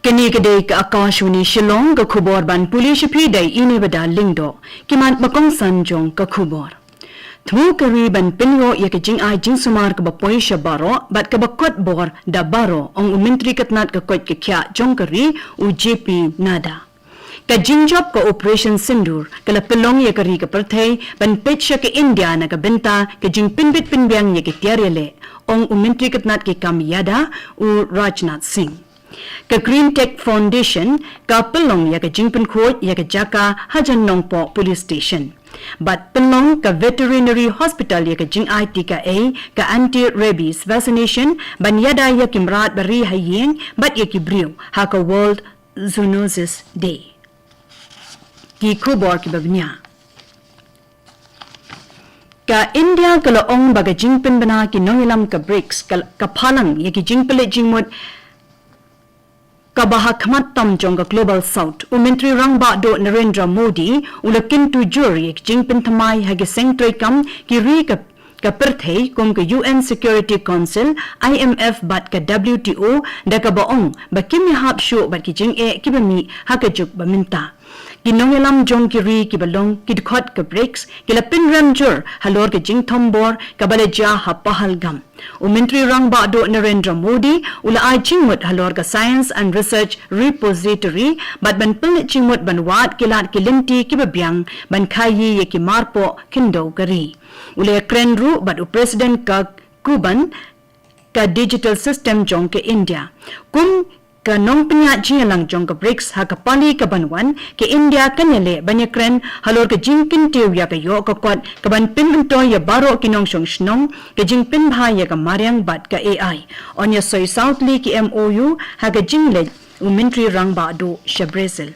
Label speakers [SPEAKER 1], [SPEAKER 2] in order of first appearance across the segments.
[SPEAKER 1] Kini kedai ke Akashwani Shillong ke khubor ban pulis pidai ini beda lingdo kiman bakong sanjong ke khubor. Tmu keri ban penyo ya ke jing ai jing sumar ke bapoi shabaro bat ke bakot bor da baro ong menteri ketnat ke kot ke kya jong keri UJP nada. Ka jinjob ke operation sindur ke la pelong ya keri ke perthai ban pecha ke India na ke benta ke jing pinbit pinbiang ya ke tiarele ong menteri ketnat ke kam yada u Rajnath Singh. Ka Green Tech Foundation ka pelong ya ka jingpen khoj ya ka jaka hajan nongpo police station. But pelong ka veterinary hospital ya ka jing IT ka A ka anti-rabies vaccination ban yada ya kimrat bari hayeng bat ya kibriu ha ka World Zoonosis Day. Ki khubor ki babnya. Ka India ka laong baga jingpen bana ki nongilam ka BRICS ka phalang ya ki jingpele jingmod Kabah khmat tam jong ka Global South Menteri Rangba do Narendra Modi ulakin tu jury jingpin thamai hage sengtrai kam ki ri ka perthei kum ka UN Security Council IMF bat ka WTO da ka baong ba kimi hap sho bat ki jing e ki bami ha ka juk ba minta Ginongelam jong kiri ki balong ki khot ka BRICS ki la pin ramjur halor ke jing thombor ka baleja ha pahalgam Menteri Rangba do Narendra Modi ula ai jingmut halor ka Science and Research Repository bat ban pil jingmut ban wat kilat ki linti ki babyang ban khayi ye ki marpo kindo kari ula krenru bat president ka Kuban ka digital system jong ke India kum ka nong penya jingalang jong ka BRICS ha ka pali ka banwan ke India kanyale banyakren halor ka jingkin tiu ya ka yo ka kot ka ban pinto ya baro kinong shong shnong ka jingpin bha ya ka maryang bat ka AI onya soy southly ki MOU ha ka jingle Menteri Rangba do Brazil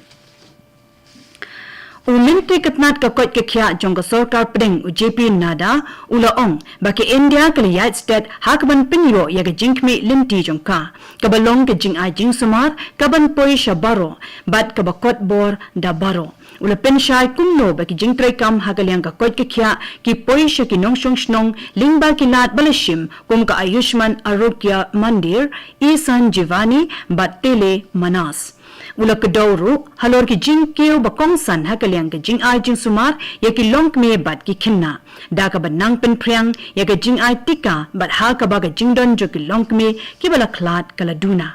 [SPEAKER 1] Menteri ketnat ka kot ke kya jong ka sarkar pedeng UJP nada ulaong baki India ka liyat state hakban pinyo ya ka jingkmi linti jong ka balong ke jing ai jing sumar ka ban poi shabaro bat ka bakot bor da baro ula penshai kumno baki jing trai kam hagalyang ka kot ke kya ki poi she ki nong shong shnong lingba ki lat balashim kum ka Ayushman Arogya Mandir Isan Jivani bat tele manas ula kedauru halor ki jing keu bakong san hakalyang ke jing ai jing sumar ya ki long me bat ki khinna da ka banang pen phriang ya ka jing ai tika bat ha ka ba ka jing don jo ki long me ki bala khlat kala duna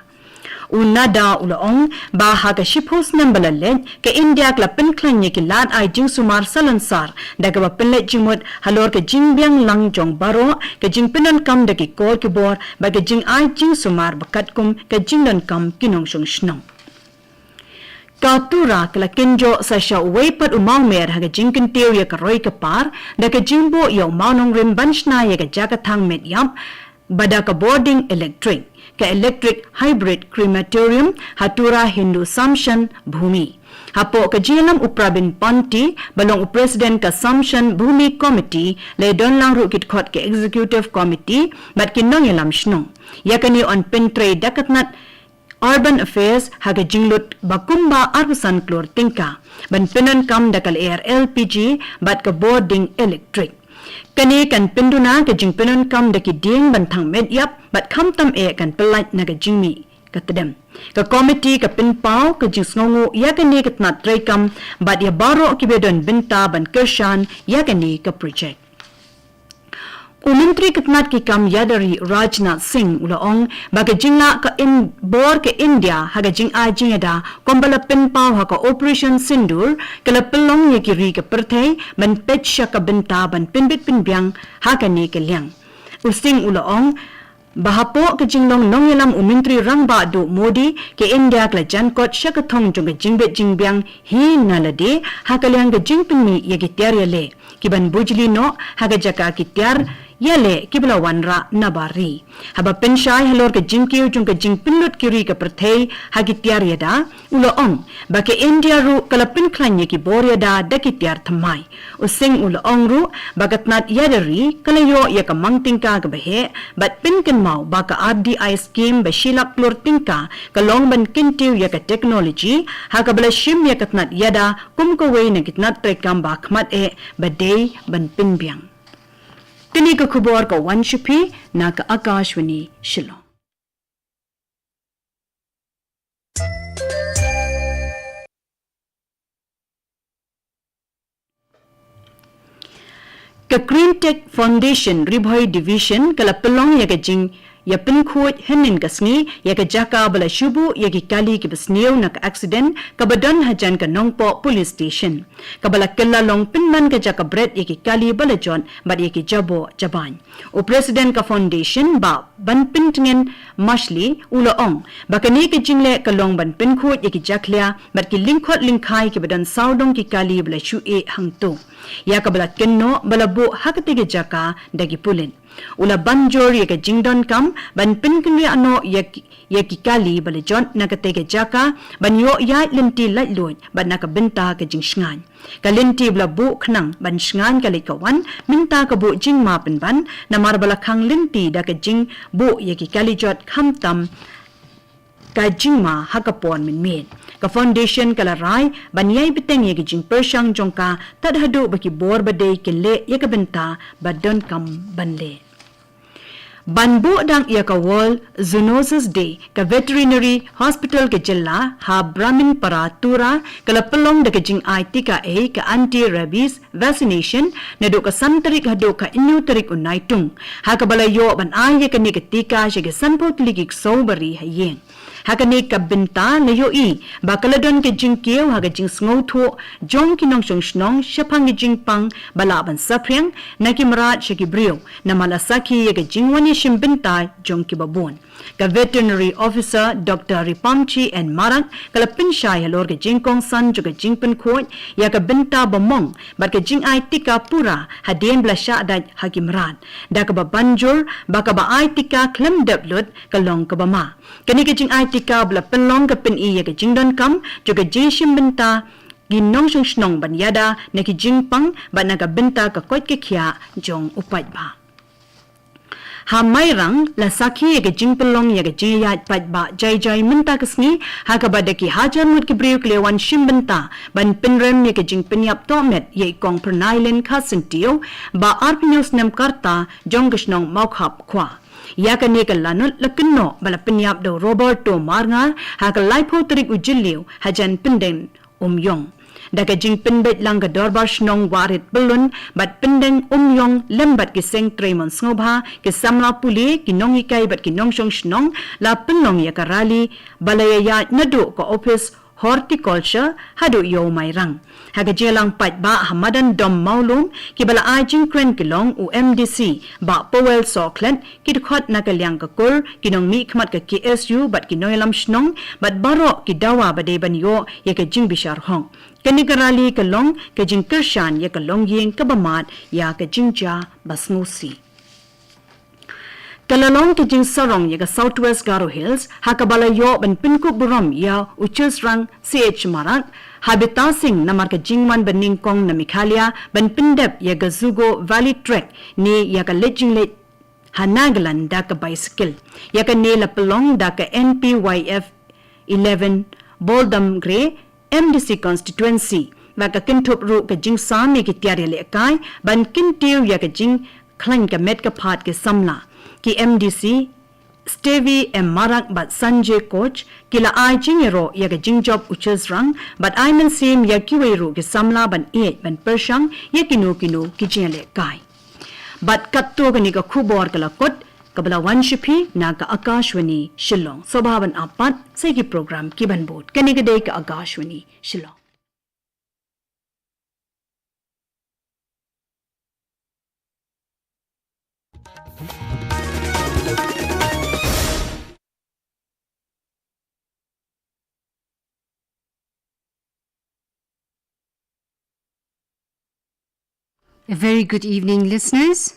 [SPEAKER 1] unada ula ong ba ha ka shipos nambala len ke India kla pen khlan ye ki lat ai jing sumar salansar da ka ba pen le jingmot halor ke jing biang lang jong baro ke jing penan kam da ki kor ki bor ba ke jing ai jing sumar bakat kum ke jing don kam kinong shong shnong Katura kala kinjo sa siya uwaypat umaw mer haga jingkin tiyo ya karoy kapar da ka jingbo ya umawnong rimbansh na ya ka jakatang medyam bada ka boarding electric hybrid crematorium hatura Hindu Samshan Bhumi hapo ka jilam uprabin panti balong president ka Samshan Bhumi committee le don lang rukit khot ke executive committee bat kinong ilam shnong yakani on pentre dakatnat Urban Affairs haga jinglut bakumba arbusan klor tingka ban penan kam dakal air LPG bat ka boarding electric kani kan penduna ka jing penan kam daki ding ban thang med yap bat kham tam e kan pelait naga jingmi katadam ka committee ka pinpaw ka jing snongo yakani katnat tray kam bat ya baro kibedon binta ban kershan yakani ka project Menteri ketnat ki kam yadari Rajnath Singh ulaong baga jingla ka in bor ke India haga jing ai jingada kombala pinpaw ha ka operation sindur kala pelong ye ki ri ka perthai ban petsha ka benta ban pinbit pinbyang haga ni ke liang using ulaong bahapo ke jinglong nongilam Menteri Rangba do Modi ke India kla jankot shakathong jong jingbet jingbyang hi nalade hakalyang ke jingpinmi ye ki tiarele kiban bujli no haga jaka ki tiar yale kibla wanra nabari haba penshai halor ke jingkiu jung ke jingpinlut kiri ke perthei hagi tiar yada ulo ong ba ke India ru kalapin khlanye ki bor yada daki tiar thamai using ulo ong ru bagatnat yadari kalayo ya ka mangtingka ke behe bat pin ken mau ba ka RDI scheme ba shilak klor tingka ka long ban kintiu ya ka technology ha ka bala shim ya katnat yada kum ko we na kitnat trekam ba khmat e ba dei ban pinbyang Kini ka khubor ka wanshipi na ka Akashwani Shillong. Ka Green Tech Foundation Ribhoy Division kala pelong ya jing ya penkhut henin kasngi ya ka jaka bala shubu ya ki kali ki besneu nak accident ka badan hajan ka nongpo police station ka bala kella long pinman ka jaka bread ya ki kali bala jon bad ya ki jabo jaban o president ka foundation ba ban pintingen mashli ula ong bakani ki jingle ka long ban penkhut ya ki jaklia bad ki linkhot linkhai ki badan saudong ki kali bala shu e hangto ya ka bala kenno bala bo hakati ki jaka dagi pulin ula banjor ya ka jingdon kam ban pinkri ano ya ki kali bale jon nakate ke jaka ban yo ya lenti lai loy ban naka benta ka jingsngan ka lenti bla bu khnang ban sngan ka likawan minta ka bu jing ma pen ban namar bala khang lenti da ka jing bu ya ki kali jot kham tam ka jingma hakapon min men ka foundation kala rai banyai biteng ye jing pershang jongka tadhadu baki bor bade kelle ye ka benta badon kam banle Banbo dang ia ka World Zoonosis Day ka Veterinary Hospital ke jilla ha Brahmin Paratura kala pelong de jing ai tika e ka anti-rabies vaccination na do ka santarik ha do ka inu tarik unai tung ha ka balayo ban ai ka ni ka tika she ke sanpo tlikik sobari ha yen hakani ka binta na yo i bakaladon ke jing keu ha ga jing sngo tho jong kinong shong snong shapang ge jing pang balaban sapreng na ki marat shaki brio na malasaki ye ga jing wani shim binta jong ki babon ka veterinary officer Dr. Ripamchi and Marang kala pinshai halor ge jing kong san jo ga jing pen khoi ya ka binta bomong bat ke jing ai tika pura haden blasha da hakimran da ka ba banjur ba ka ba ai tika klem deblut ka long ka ba ma kani ke jing ai tika bla penlong ka pen i ya ka jing don kam jo ga jing shim binta ginong shong snong ban yada na ki jing pang ba na ka binta ka koit ke khia jong upat ba ha mai rang la sakhi ye jing pelong ye jing ya pat ba jai jai minta kasni ha ka ba de ki hajar mut ki breuk le wan shim benta ban pinrem ye jing penyap to met ye kong pernailen khasin tio ba arpnews nem karta jong gisnong maukhap khwa ya ka ne ka lanut lakinno bala penyap do Roberto Marnga ha ka laipo trik ujilliu hajan pinden yong daga jing pinbet langga dorbar shnong warit belun bat pendeng yong lembat ki seng tremon snobha ki samla puli ki nong ikai bat ki nong shong shnong la penong ya karali balaya ya nadu ko office horticulture hadu yo mai rang haga jelang pat ba hamadan dom maulum ki bala ajing kren kilong UMDC ba powel soklet ki khot na ka liang ka kur ki nong mi khmat ka KSU bat ki noilam shnong bat baro ki dawa bade ban yo ye ka jing bishar hong kanikarali ka long ka jing kershan ye ka long yeng ka bamat ya ka jingja basngusi Kalalong ke jing sarong ya ka Southwest Garo Hills hakabala yo ban pinku buram ya uchus rang CH marak habita sing namar ka jingman baning kong na Mikhalia ban pindep ya ka Zugo Valley Trek ni ya ka lejing le hanaglan da ka bicycle ya ka ne la pelong da ka NPYF 11 Boldam Grey MDC constituency ba ka kintup ru ka jing sami ki tiare le kai ban kintiu ya ka jing klang ka met ka phat ke samla ki MDC Stevie M Marak bat Sanjay Coach kila ai jingero ya ga jingjop uchas rang bat I man sim ya kiweru ke samla ban ban pershang ya kino ki jele kai bat katto gani ka khubor kala kot kabla wanshipi na ka Akashwani Shillong sobaban apat sai ki program ki ban bot kani ga dei ka Akashwani Shillong
[SPEAKER 2] A very good evening, listeners.